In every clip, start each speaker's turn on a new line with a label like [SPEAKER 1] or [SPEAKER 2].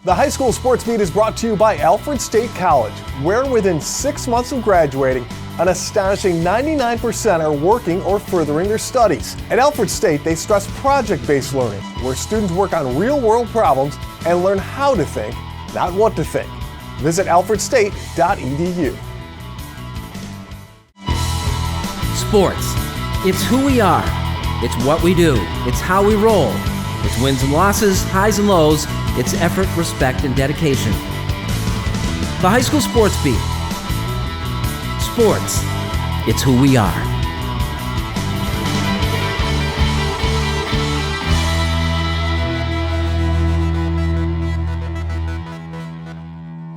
[SPEAKER 1] The High School Sports Beat is brought to you by Alfred State College, where within 6 months of graduating, an astonishing 99% are working or furthering their studies. At Alfred State, they stress project-based learning, where students work on real-world problems and learn how to think, not what to think. Visit alfredstate.edu.
[SPEAKER 2] Sports. It's who we are. It's what we do. It's how we roll. It's wins and losses, highs and lows. It's effort, respect, and dedication. The High School Sports Beat. Sports. It's who we are.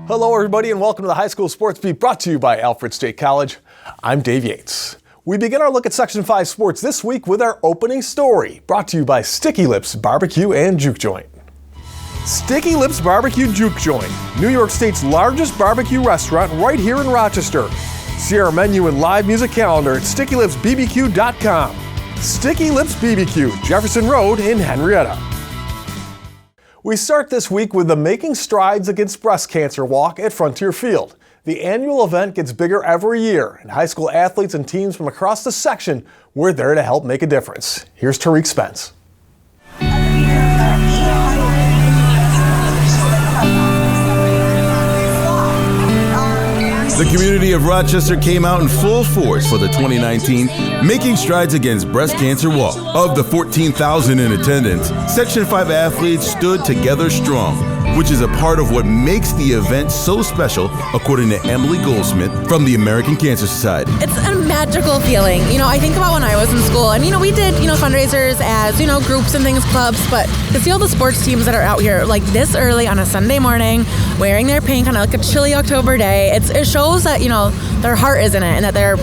[SPEAKER 1] Hello, everybody, and welcome to the High School Sports Beat, brought to you by Alfred State College. I'm Dave Yates. We begin our look at Section 5 sports this week with our opening story, brought to you by Sticky Lips Barbecue and Juke Joint. Sticky Lips Barbecue Juke Joint, New York State's largest barbecue restaurant right here in Rochester. See our menu and live music calendar at StickyLipsBBQ.com. Sticky Lips BBQ, Jefferson Road in Henrietta. We start this week with the Making Strides Against Breast Cancer Walk at Frontier Field. The annual event gets bigger every year, and high school athletes and teams from across the section were there to help make a difference. Here's Tariq Spence.
[SPEAKER 3] The community of Rochester came out in full force for the 2019 Making Strides Against Breast Cancer Walk. Of the 14,000 in attendance, Section 5 athletes stood together strong, which is a part of what makes the event so special, according to Emily Goldsmith from the American Cancer Society.
[SPEAKER 4] It's a magical feeling. I think about when I was in school, and we did, fundraisers as, groups and things, clubs, but to see all the sports teams that are out here like this early on a Sunday morning, wearing their pink on like a chilly October day, it shows that, their heart is in it, and that they're,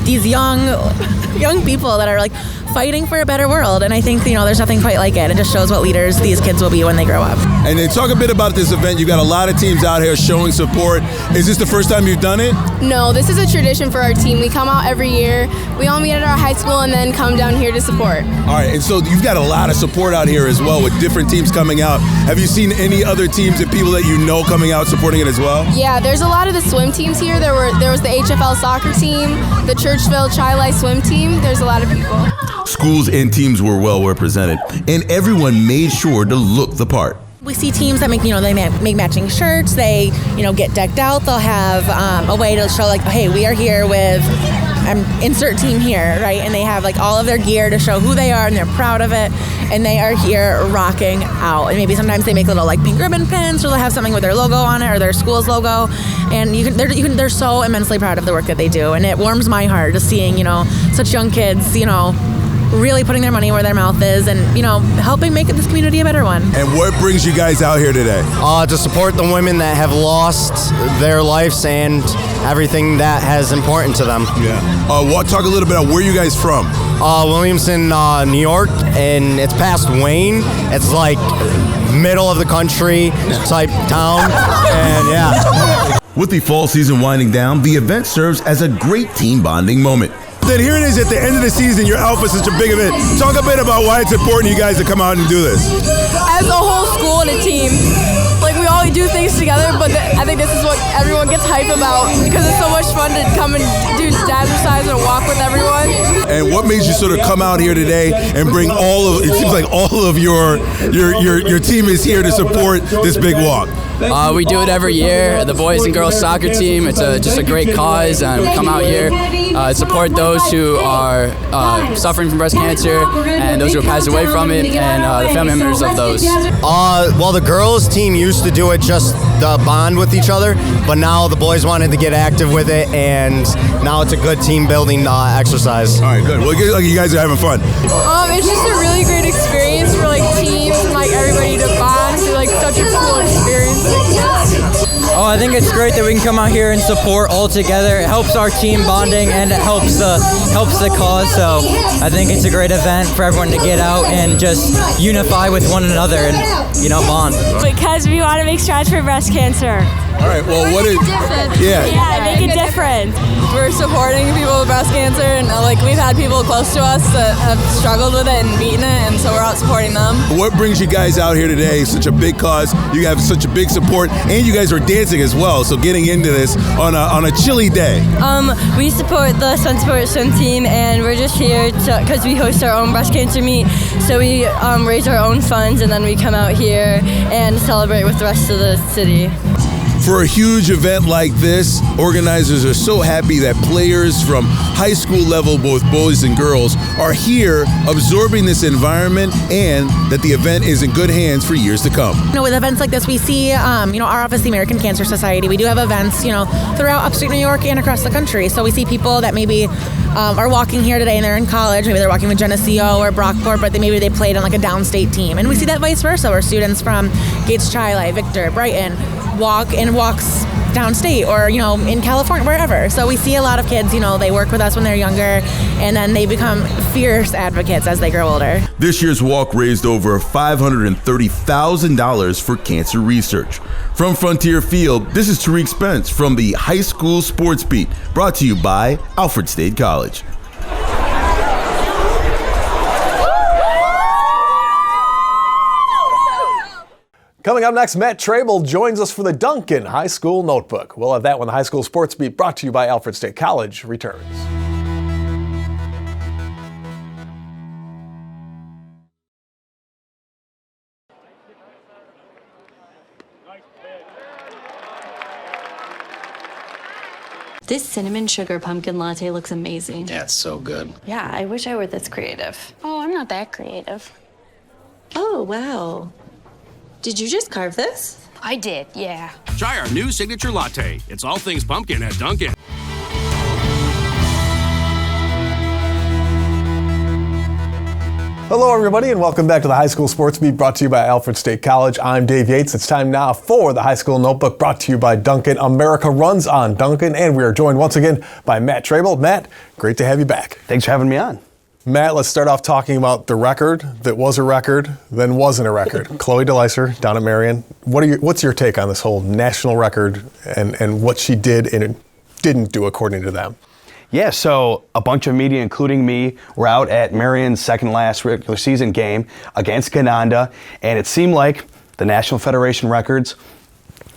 [SPEAKER 4] these young people that are like fighting for a better world. And I think, there's nothing quite like it. It just shows what leaders these kids will be when they grow up.
[SPEAKER 3] And then talk a bit about this event. You got a lot of teams out here showing support. Is this the first time you've done it?
[SPEAKER 5] No, this is a tradition for our team. We come out every year. We all meet at our high school and then come down here to support.
[SPEAKER 3] All right, and so you've got a lot of support out here as well with different teams coming out. Have you seen any other teams and people that you know coming out supporting it as well?
[SPEAKER 5] Yeah, there's a lot of the swim teams here. There was the HFL soccer team, the Churchville Chi-Li swim team. There's a lot of people.
[SPEAKER 3] Schools and teams were well represented, and everyone made sure to look the part.
[SPEAKER 4] We see teams that make, they make matching shirts. They, get decked out. They'll have a way to show like, hey, we are here with insert team here, right? And they have like all of their gear to show who they are, and they're proud of it. And they are here rocking out. And maybe sometimes they make little like pink ribbon pins, or they'll have something with their logo on it or their school's logo. And they're so immensely proud of the work that they do. And it warms my heart just seeing, such young kids, really putting their money where their mouth is, and helping make this community a better one.
[SPEAKER 3] And what brings you guys out here today?
[SPEAKER 6] To support the women that have lost their lives and everything that has important to them.
[SPEAKER 3] Yeah. Talk a little bit about where you guys from.
[SPEAKER 6] Williamson, New York, and it's past Wayne. It's like middle of the country type town, and yeah.
[SPEAKER 3] With the fall season winding down, the event serves as a great team bonding moment. Then here it is at the end of the season, your Alpha is such a big event. Talk a bit about why it's important you guys to come out and do this.
[SPEAKER 5] As a whole school and a team, we all do things together, but I think this is what everyone gets hype about, because it's so much fun to come and do jazzercise and walk with everyone.
[SPEAKER 3] And what made you sort of come out here today and bring it seems like all of your team is here to support this big walk?
[SPEAKER 7] We do it every year. The boys and girls soccer team, it's just a great cause, and we come out here support those who are suffering from breast cancer and those who have passed away from it, and the family members of those.
[SPEAKER 6] Well, the girls team used to do it just to bond with each other, but now the boys wanted to get active with it, and now it's a good team building exercise.
[SPEAKER 3] All right, good. Well, you guys are having fun.
[SPEAKER 5] It's just a really great experience for teams and everybody to bond. It's such a cool experience.
[SPEAKER 8] Oh, I think it's great that we can come out here and support all together. It helps our team bonding and it helps the cause. So I think it's a great event for everyone to get out and just unify with one another and, bond.
[SPEAKER 5] Because we want to make strides for breast cancer.
[SPEAKER 3] All right, well, what is... Yeah.
[SPEAKER 5] Yeah, make a difference. We're supporting people with breast cancer, and we've had people close to us that have struggled with it and beaten it, and so we're out supporting them.
[SPEAKER 3] What brings you guys out here today? Such a big cause. You have such a big support, and you guys are dancing as well. So getting into this on a chilly day.
[SPEAKER 5] We support the Sunsport swim team, and we're just here because we host our own breast cancer meet. So we raise our own funds, and then we come out here and celebrate with the rest of the city.
[SPEAKER 3] For a huge event like this, organizers are so happy that players from high school level, both boys and girls, are here absorbing this environment and that the event is in good hands for years to come.
[SPEAKER 4] With events like this, we see, our office, the American Cancer Society, we do have events, throughout upstate New York and across the country. So we see people that maybe are walking here today and they're in college. Maybe they're walking with Geneseo or Brockport, but maybe they played on a downstate team. And we see that vice versa, where students from Gates Chili, Victor, Brighton, walks downstate or, in California, wherever. So we see a lot of kids, they work with us when they're younger and then they become fierce advocates as they grow older.
[SPEAKER 3] This year's walk raised over $530,000 for cancer research. From Frontier Field, this is Tariq Spence from the High School Sports Beat, brought to you by Alfred State College.
[SPEAKER 1] Coming up next, Matt Trabold joins us for the Dunkin High School Notebook. We'll have that when the High School Sports Beat, brought to you by Alfred State College, returns.
[SPEAKER 9] This cinnamon sugar pumpkin latte looks amazing.
[SPEAKER 10] Yeah, it's so good.
[SPEAKER 9] Yeah, I wish I were this creative.
[SPEAKER 11] Oh, I'm not that creative.
[SPEAKER 9] Oh, wow. Did you just carve this?
[SPEAKER 11] I did, yeah.
[SPEAKER 12] Try our new signature latte. It's all things pumpkin at Dunkin.
[SPEAKER 1] Hello, everybody, and welcome back to the High School Sports Beat, brought to you by Alfred State College. I'm Dave Yates. It's time now for the High School Notebook, brought to you by Dunkin. America runs on Dunkin, and we are joined once again by Matt Trabold. Matt, great to have you back.
[SPEAKER 10] Thanks for having me on.
[SPEAKER 1] Matt, let's start off talking about the record that was a record, then wasn't a record. Chloe DeLyser down at Marion. What's your take on this whole national record and what she did and didn't do according to them?
[SPEAKER 10] Yeah, so a bunch of media, including me, were out at Marion's second last regular season game against Gananda, and it seemed like the National Federation records,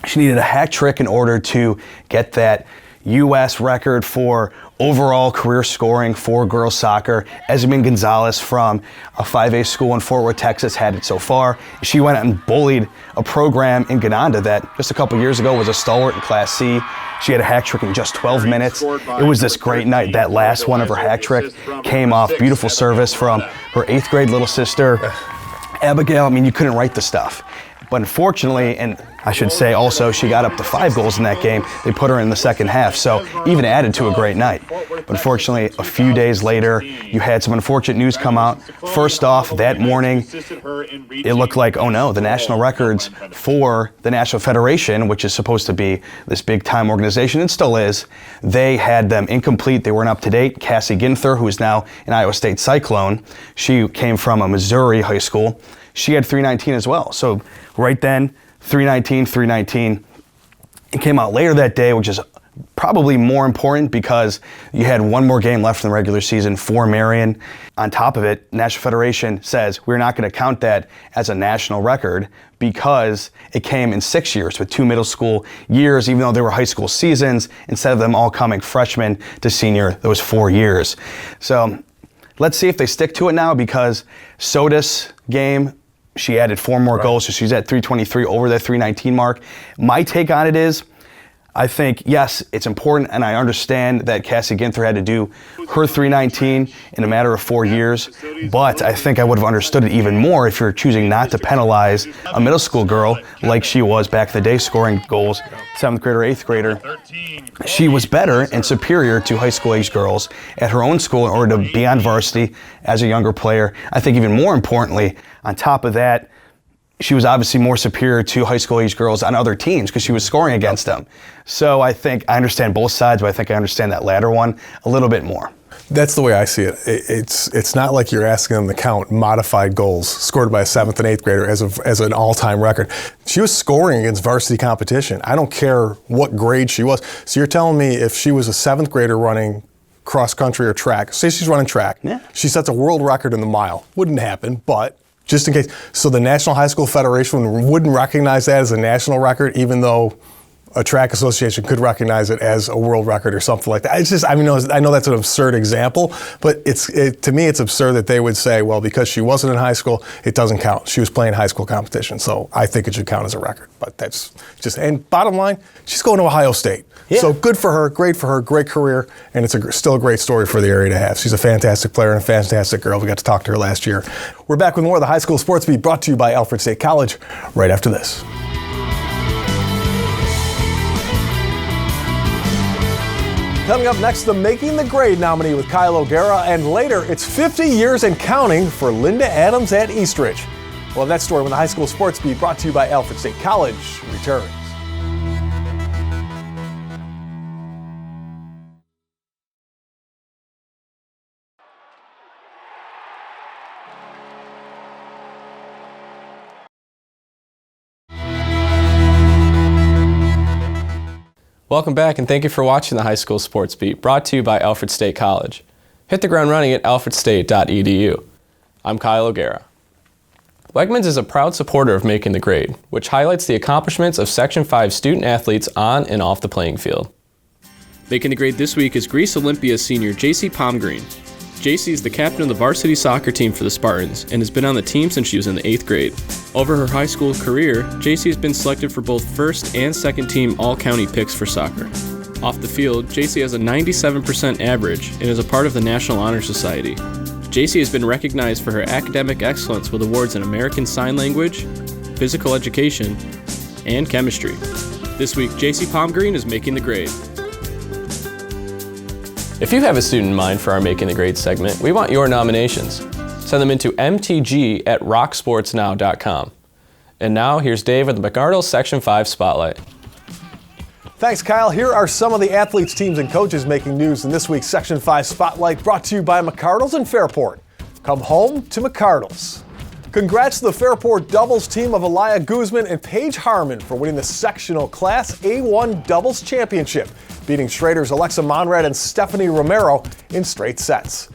[SPEAKER 10] she needed a hat trick in order to get that U.S. record for overall career scoring for girls soccer. Esmond Gonzalez from a 5A school in Fort Worth, Texas had it so far. She went out and bullied a program in Gananda that just a couple years ago was a stalwart in Class C. She had a hat trick in just 12 minutes. It was this great night. That last one of her hat trick came off beautiful service from her 8th grade little sister, Abigail. I mean, you couldn't write the stuff. But unfortunately, and I should say also, she got up to 5 goals in that game. They put her in the second half, so even added to a great night. But unfortunately, a few days later, you had some unfortunate news come out. First off, that morning, it looked like, oh no, the national records for the National Federation, which is supposed to be this big-time organization, and still is, they had them incomplete. They weren't up to date. Cassie Ginther, who is now an Iowa State Cyclone, she came from a Missouri high school. She had 319 as well. So right then, 319. It came out later that day, which is probably more important because you had one more game left in the regular season for Marion. On top of it, National Federation says we're not going to count that as a national record because it came in 6 years with 2 middle school years, even though they were high school seasons. Instead of them all coming freshman to senior, those 4 years. So let's see if they stick to it now because Soda's game, she added 4 more goals, so she's at 323 over that 319 mark. My take on it is, I think, yes, it's important, and I understand that Cassie Ginther had to do her 319 in a matter of 4 years, but I think I would have understood it even more if you're choosing not to penalize a middle school girl like she was back in the day, scoring goals, 7th grader, 8th grader. She was better and superior to high school age girls at her own school in order to be on varsity as a younger player. I think even more importantly, on top of that, she was obviously more superior to high school age girls on other teams because she was scoring against them. So I think I understand both sides, but I think I understand that latter one a little bit more.
[SPEAKER 1] That's the way I see it. It's not like you're asking them to count modified goals scored by a 7th and 8th grader as an all-time record. She was scoring against varsity competition. I don't care what grade she was. So you're telling me if she was a 7th grader running cross country or track, say she's running track, she sets a world record in the mile. Wouldn't happen, but just in case. So the National High School Federation wouldn't recognize that as a national record, even though a track association could recognize it as a world record or something like that. It's just, I know that's an absurd example, but to me, it's absurd that they would say, well, because she wasn't in high school, it doesn't count. She was playing high school competition, so I think it should count as a record. But that's just, and bottom line, she's going to Ohio State. Yeah. So good for her, great career, and it's still a great story for the area to have. She's a fantastic player and a fantastic girl. We got to talk to her last year. We're back with more of the High School Sports Beat, brought to you by Alfred State College, right after this. Coming up next, the Making the Grade nominee with Kyle O'Gara, and later, it's 50 years and counting for Linda Adams at Eastridge. We'll have that story when the High School Sports Beat, brought to you by Alfred State College, returns.
[SPEAKER 13] Welcome back, and thank you for watching the High School Sports Beat, brought to you by Alfred State College. Hit the ground running at alfredstate.edu. I'm Kyle O'Gara. Wegmans is a proud supporter of Making the Grade, which highlights the accomplishments of Section 5 student athletes on and off the playing field. Making the Grade this week is Greece Olympia senior JC Palmgreen. JC is the captain of the varsity soccer team for the Spartans and has been on the team since she was in the 8th grade. Over her high school career, JC has been selected for both first and second team all-county picks for soccer. Off the field, JC has a 97% average and is a part of the National Honor Society. JC has been recognized for her academic excellence with awards in American Sign Language, physical education, and chemistry. This week, JC Palmgreen is making the grade. If you have a student in mind for our Making the Grade segment, we want your nominations. Send them into mtg@rocksportsnow.com. And now, here's Dave with the McArdle Section 5 Spotlight.
[SPEAKER 1] Thanks, Kyle. Here are some of the athletes, teams, and coaches making news in this week's Section 5 Spotlight, brought to you by McArdle's and Fairport. Come home to McArdle's. Congrats to the Fairport doubles team of Elia Guzman and Paige Harmon for winning the sectional Class A1 doubles championship, beating Schrader's Alexa Monrad and Stephanie Romero in straight sets.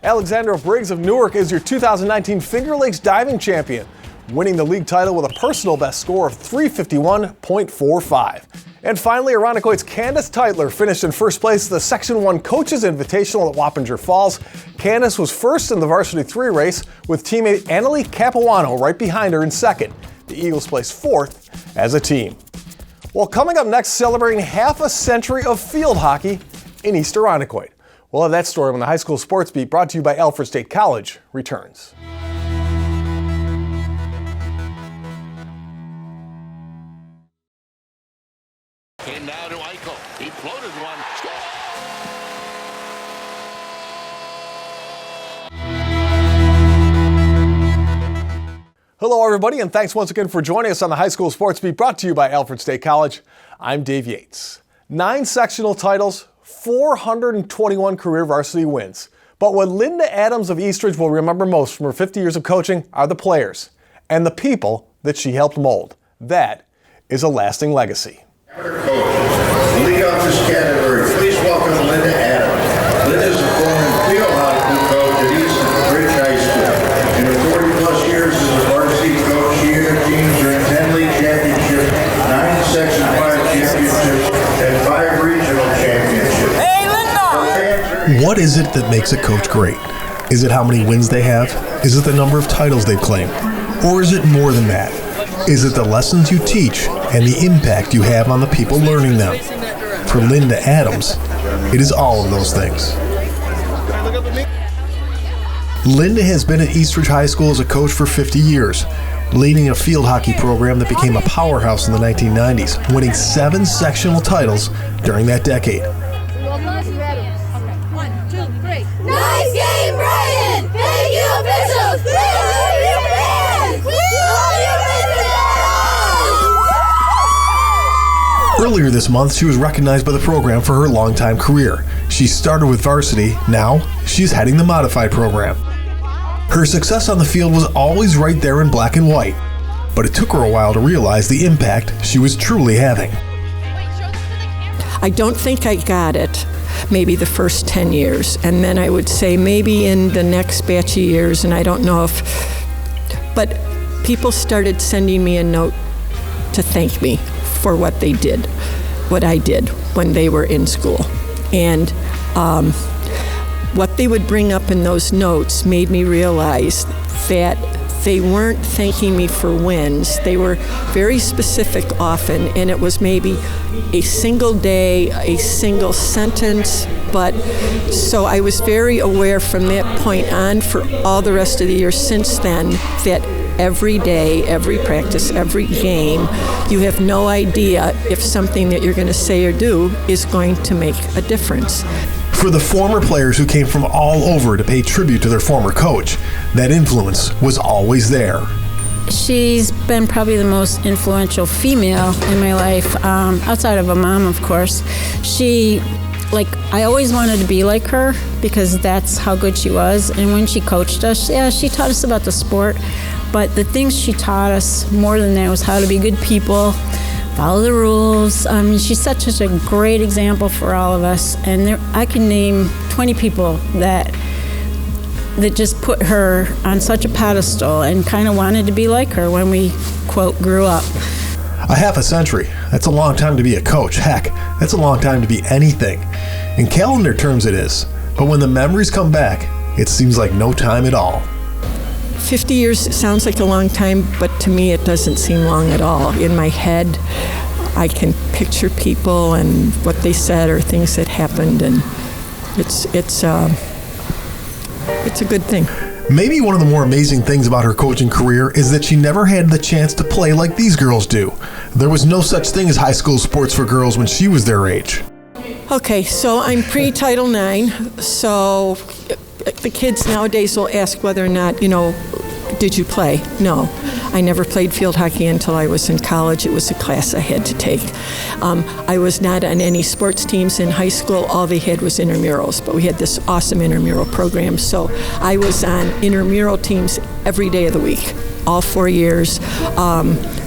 [SPEAKER 1] Alexandra Briggs of Newark is your 2019 Finger Lakes diving champion, winning the league title with a personal best score of 351.45. And finally, Irondequoit's Candace Teitler finished in first place at the Section 1 Coaches Invitational at Wappinger Falls. Candace was first in the Varsity 3 race, with teammate Annalie Capuano right behind her in second. The Eagles placed fourth as a team. Well, coming up next, celebrating half a century of field hockey in East Irondequoit. We'll have that story when the High School Sports Beat, brought to you by Alfred State College, returns.
[SPEAKER 14] And now to Eichel. He floated one. Score!
[SPEAKER 1] Hello, everybody, and thanks once again for joining us on the High School Sports Beat, brought to you by Alfred State College. I'm Dave Yates. 9 sectional titles, 421 career varsity wins. But what Linda Adams of Eastridge will remember most from her 50 years of coaching are the players and the people that she helped mold. That is a lasting legacy.
[SPEAKER 15] Lead off this category, please welcome Linda Adams. Linda is a former field hockey coach at Eastridge High School. In her 40-plus years as a varsity coach, she and her teams are in 10 league championships, 9 Section 5 championships, and 5 regional championships. Hey, Linda!
[SPEAKER 1] What is it that makes a coach great? Is it how many wins they have? Is it the number of titles they've claimed? Or is it more than that? Is it the lessons you teach and the impact you have on the people learning them? For Linda Adams, it is all of those things. Linda has been at Eastridge High School as a coach for 50 years, leading a field hockey program that became a powerhouse in the 1990s, winning 7 sectional titles during that decade.
[SPEAKER 16] Nice game, Brian! Thank you, officials! We love you, fans! We love you,
[SPEAKER 1] Earlier this month, she was recognized by the program for her longtime career. She started with varsity. Now, she's heading the modified program. Her success on the field was always right there in black and white, but it took her a while to realize the impact she was truly having.
[SPEAKER 17] I don't think I got it maybe the first 10 years, and then I would say maybe in the next batch of years, and I don't know if, but people started sending me a note to thank me for what they did, what I did when they were in school. And what they would bring up in those notes made me realize that they weren't thanking me for wins. They were very specific often, and it was maybe a single day, a single sentence. But so I was very aware from that point on for all the rest of the year since then that every day, every practice, every game, you have no idea if something that you're going to say or do is going to make a difference.
[SPEAKER 1] For the former players who came from all over to pay tribute to their former coach, that influence was always there.
[SPEAKER 18] She's been probably the most influential female in my life, outside of a mom, of course. I always wanted to be like her because that's how good she was. And when she coached us, she taught us about the sport, but the things she taught us more than that was how to be good people, follow the rules. She set such a great example for all of us, and I can name 20 people that just put her on such a pedestal and kind of wanted to be like her when we, quote, grew up.
[SPEAKER 1] A half a century, that's a long time to be a coach. Heck, that's a long time to be anything. In calendar terms it is, but when the memories come back, it seems like no time at all.
[SPEAKER 17] 50 years sounds like a long time, but to me it doesn't seem long at all. In my head, I can picture people and what they said or things that happened, and it's a good thing.
[SPEAKER 1] Maybe one of the more amazing things about her coaching career is that she never had the chance to play like these girls do. There was no such thing as high school sports for girls when she was their age.
[SPEAKER 17] Okay, so I'm pre-Title IX, so the kids nowadays will ask whether or not, did you play? No. I never played field hockey until I was in college. It was a class I had to take. I was not on any sports teams in high school. All they had was intramurals, but we had this awesome intramural program. So I was on intramural teams every day of the week, all 4 years.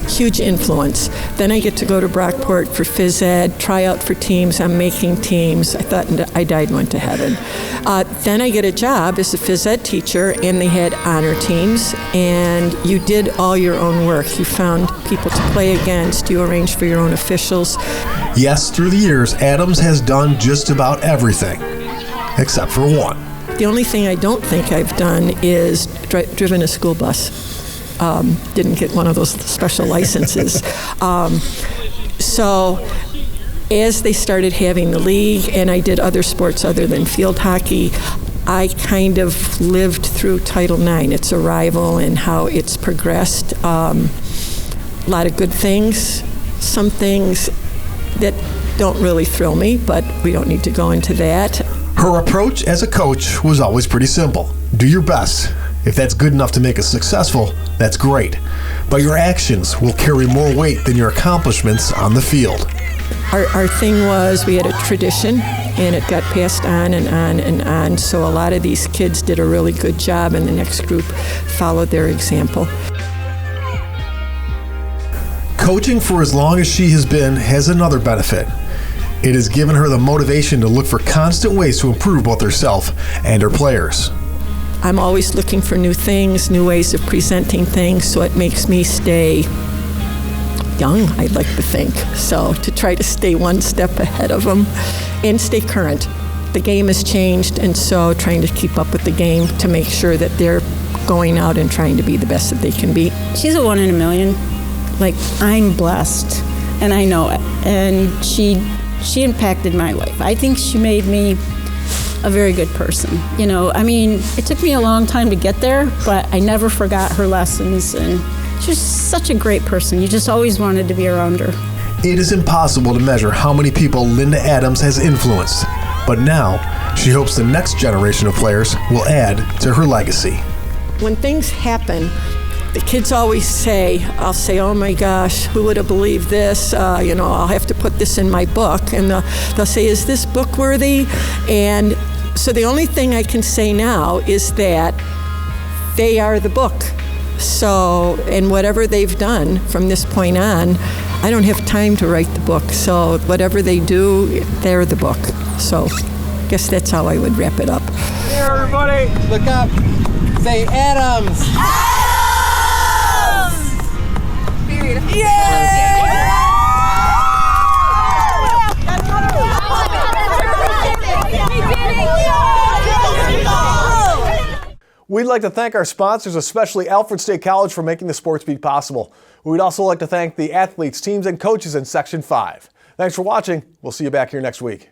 [SPEAKER 17] Huge influence. Then I get to go to Brockport for phys ed, try out for teams. I'm making teams. I thought I died and went to heaven. Then I get a job as a phys ed teacher, and they had honor teams, and you did all your own work. You found people to play against. You arranged for your own officials.
[SPEAKER 1] Yes, through the years, Adams has done just about everything, except for one.
[SPEAKER 17] The only thing I don't think I've done is driven a school bus. Didn't get one of those special licenses. So as they started having the league, and I did other sports other than field hockey, I kind of lived through Title IX, its arrival and how it's progressed. A lot of good things, some things that don't really thrill me, but we don't need to go into that.
[SPEAKER 1] Her approach as a coach was always pretty simple. Do your best. If that's good enough to make us successful, that's great. But your actions will carry more weight than your accomplishments on the field.
[SPEAKER 17] Our thing was we had a tradition, and it got passed on and on and on. So a lot of these kids did a really good job, and the next group followed their example.
[SPEAKER 1] Coaching for as long as she has been has another benefit. It has given her the motivation to look for constant ways to improve both herself and her players.
[SPEAKER 17] I'm always looking for new things, new ways of presenting things, so it makes me stay young, I'd like to think. So to try to stay one step ahead of them and stay current. The game has changed, and so trying to keep up with the game to make sure that they're going out and trying to be the best that they can be.
[SPEAKER 18] She's a 1 in a million. I'm blessed, and I know it. And she impacted my life. I think she made me a very good person. It took me a long time to get there, but I never forgot her lessons, and she's such a great person. You just always wanted to be around her.
[SPEAKER 1] It is impossible to measure how many people Linda Adams has influenced, but now she hopes the next generation of players will add to her legacy.
[SPEAKER 17] When things happen, the kids always say, I'll say, oh my gosh, who would have believed this? I'll have to put this in my book. And they'll say, is this book worthy? And so the only thing I can say now is that they are the book. So, and whatever they've done from this point on, I don't have time to write the book. So whatever they do, they're the book. So I guess that's how I would wrap it up.
[SPEAKER 19] Here, everybody, look up. Say Adams.
[SPEAKER 16] Adams! Period.
[SPEAKER 1] We'd like to thank our sponsors, especially Alfred State College, for making the Sports Beat possible. We'd also like to thank the athletes, teams, and coaches in Section 5. Thanks for watching. We'll see you back here next week.